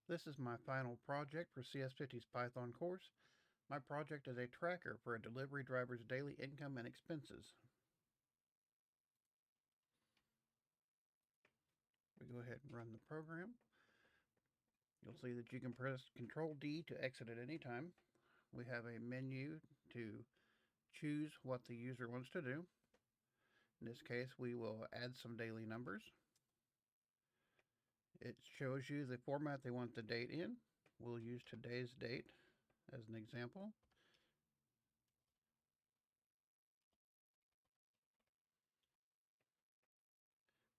This is my final project for CS50's Python course. My project is a tracker for a delivery driver's daily income and expenses. We go ahead and run the program. You'll see that you can press Control D to exit at any time. We have a menu to choose what the user wants to do. In this case, we will add some daily numbers. It shows you the format they want the date in. We'll use today's date as an example.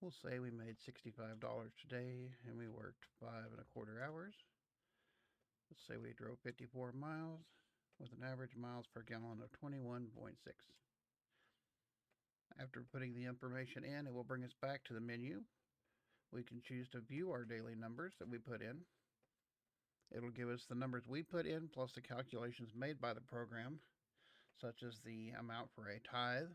We'll say we made $65 today and we worked 5.25 hours. Let's say we drove 54 miles with an average miles per gallon of 21.6. After putting the information in, it will bring us back to the menu. We can choose to view our daily numbers that we put in. It'll give us the numbers we put in plus the calculations made by the program, such as the amount for a tithe,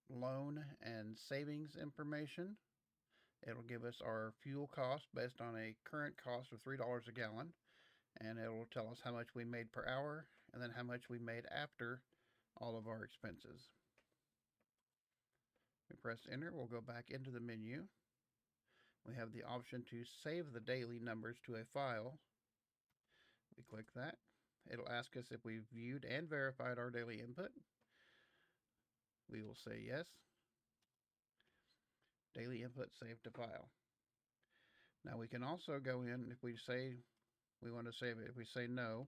loan, and savings information. It'll give us our fuel cost based on a current cost of $3 a gallon, and it will tell us how much we made per hour and then how much we made after all of our expenses. We press enter, we'll go back into the menu. We have the option to save the daily numbers to a file. We click that. It'll ask us if we viewed and verified our daily input. We will say yes. Daily input saved to file. Now we can also go in if we say we want to save it. If we say no,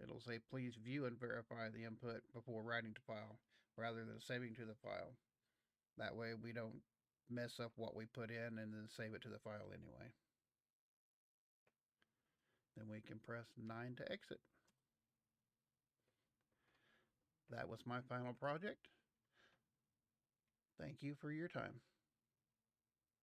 it'll say please view and verify the input before writing to file rather than saving to the file. That way we don't mess up what we put in and then save it to the file anyway. Then we can press 9 to exit. That was my final project. Thank you for your time.